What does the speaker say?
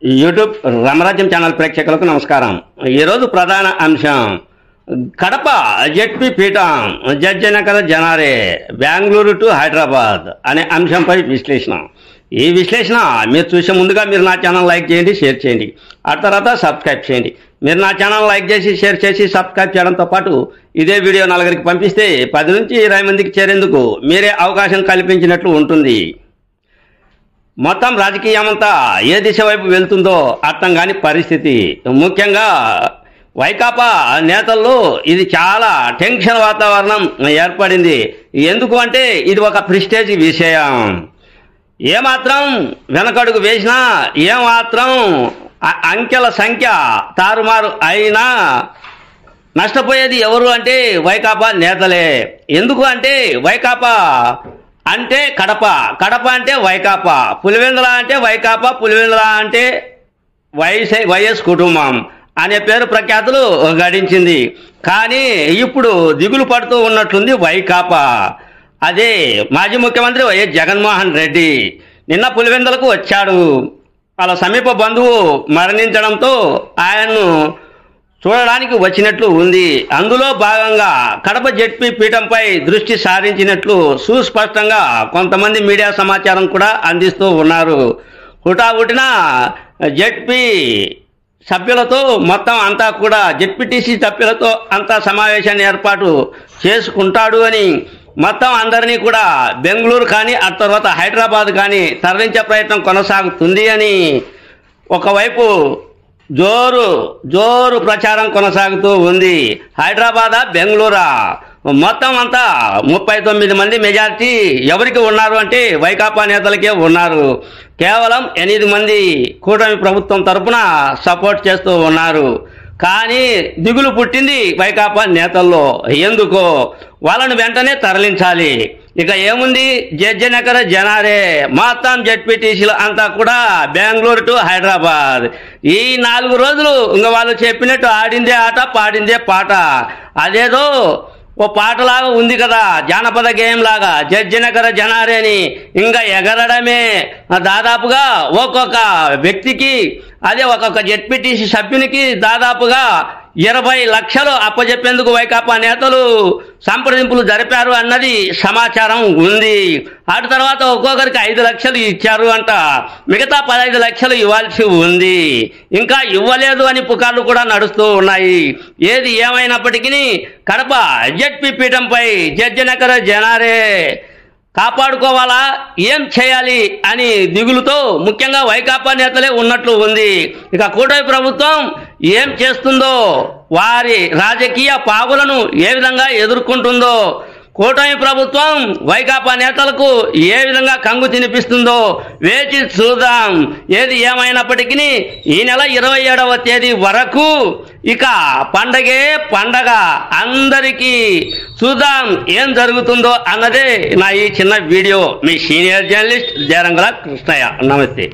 YouTube రామరాజ్యం channel ప్రేక్షకులకు నమస్కారం. ఈరోజు ప్రధాన అంశం కడప జెడ్పీ పీఠం జడ్జనకర జనారే బెంగళూరు టు హైదరాబాద్ అనే అంశంపై విశ్లేషణ. ఈ విశ్లేషణ మీరు చూసే ముందుగా మీరు నా ఛానల్ లైక్ చేయండి, షేర్ చేయండి, ఆ తర్వాత సబ్స్క్రైబ్ చేయండి. మీరు నా ఛానల్ లైక్ చేసి షేర్ చేసి సబ్స్క్రైబ్ చేయడంతో పాటు ఇదే వీడియో నలుగురికి పంపిస్తే 10 నుంచి 20 మందికి చేరేందుకు మీరే అవకాశం కల్పించినట్లు ఉంటుంది. మొత్తం రాజకీయమంతా ఏ దిశ వైపు వెళ్తుందో అర్థం కాని పరిస్థితి. ముఖ్యంగా వైకాపా నేతల్లో ఇది చాలా టెన్షన్ వాతావరణం ఏర్పడింది. ఎందుకు అంటే ఇది ఒక ప్రెస్టేజ్ విషయం. ఏమాత్రం వెనకడుగు వేసినా, ఏమాత్రం అంకెల సంఖ్య తారుమారు అయినా నష్టపోయేది ఎవరు అంటే వైకాపా నేతలే. ఎందుకు అంటే వైకాపా అంటే కడప, కడప అంటే వైకాపా, పులివెందుల అంటే వైకాపా, పులివెందుల అంటే వైఎస్ కుటుంబం అనే పేరు ప్రఖ్యాతులు గడించింది. కానీ ఇప్పుడు దిగులు పడుతూ ఉన్నట్లుంది వైకాపా. అదే మాజీ ముఖ్యమంత్రి వైఎస్ జగన్మోహన్ రెడ్డి నిన్న పులివెందులకు వచ్చాడు. వాళ్ళ సమీప బంధువు మరణించడంతో ఆయన్ను చూడడానికి వచ్చినట్లు ఉంది. అందులో భాగంగా కడప జెడ్పీ పీఠంపై దృష్టి సారించినట్లు సుస్పష్టంగా కొంతమంది మీడియా సమాచారం కూడా అందిస్తూ ఉన్నారు. హుటాహుటిన జెడ్పీ సభ్యులతో మొత్తం అంతా కూడా జెడ్పీటీసీ సభ్యులతో అంతా సమావేశాన్ని ఏర్పాటు చేసుకుంటాడు అని మొత్తం అందరినీ కూడా బెంగళూరు కానీ ఆ తర్వాత హైదరాబాద్ కానీ తరలించే ప్రయత్నం కొనసాగుతుంది అని ఒకవైపు జోరు ప్రచారం కొనసాగుతూ ఉంది. హైదరాబాదా బెంగళూరా మొత్తం అంతా 39 మంది మెజార్టీ ఎవరికి ఉన్నారు అంటే వైకాపా నేతలకే ఉన్నారు. కేవలం 8 మంది కూటమి ప్రభుత్వం తరఫున సపోర్ట్ చేస్తూ ఉన్నారు. కానీ దిగులు పుట్టింది వైకాపా నేతల్లో. ఎందుకో వాళ్ళను వెంటనే తరలించాలి. ఇక ఏముంది, జడ్జనకర జనారే మొత్తం జెడ్పీటీసీలు అంతా కూడా బెంగళూరు టు హైదరాబాద్. ఈ 4 రోజులు ఇంకా వాళ్ళు చెప్పినట్టు ఆడిందే ఆట, పాడిందే పాట. అదేదో ఓ పాటలాగా ఉంది కదా, జానపద గేయం లాగా జడ్జనకర జనారే అని ఇంకా ఎగరడమే. దాదాపుగా ఒక్కొక్క వ్యక్తికి, అదే ఒక్కొక్క జెడ్పీటీసీ సభ్యునికి దాదాపుగా 20 లక్షలు అప్పజెప్పేందుకు వైకాపా నేతలు సంప్రదింపులు జరిపారు అన్నది సమాచారం ఉంది. అటు తర్వాత ఒక్కొక్కరికి 5 లక్షలు ఇచ్చారు అంట. మిగతా 15 లక్షలు ఇవ్వాల్సి ఉంది. ఇంకా ఇవ్వలేదు అని పుకార్లు కూడా నడుస్తూ ఉన్నాయి. ఏది ఏమైనప్పటికీ కడప జెడ్పీ పీఠంపై జడ్జనకర జనారే కాపాడుకోవాలా, ఏం చేయాలి అని దిగులుతో ముఖ్యంగా వైకాపా నేతలే ఉన్నట్లు ఉంది. ఇక కూటమి ప్రభుత్వం ఏం చేస్తుందో, వారి రాజకీయ పావులను ఏ విధంగా ఎదుర్కొంటుందో, కూటమి ప్రభుత్వం వైకాపా నేతలకు ఏ విధంగా కంగు తినిపిస్తుందో వేచి చూద్దాం. ఏది ఏమైనప్పటికీ ఈ నెల 27వ తేదీ వరకు ఇక పండగే పండగ. అందరికీ చూద్దాం ఏం జరుగుతుందో అన్నదే నా ఈ చిన్న వీడియో. మీ సీనియర్ జర్నలిస్ట్ జయరంగల కృష్ణయ్య. నమస్తే.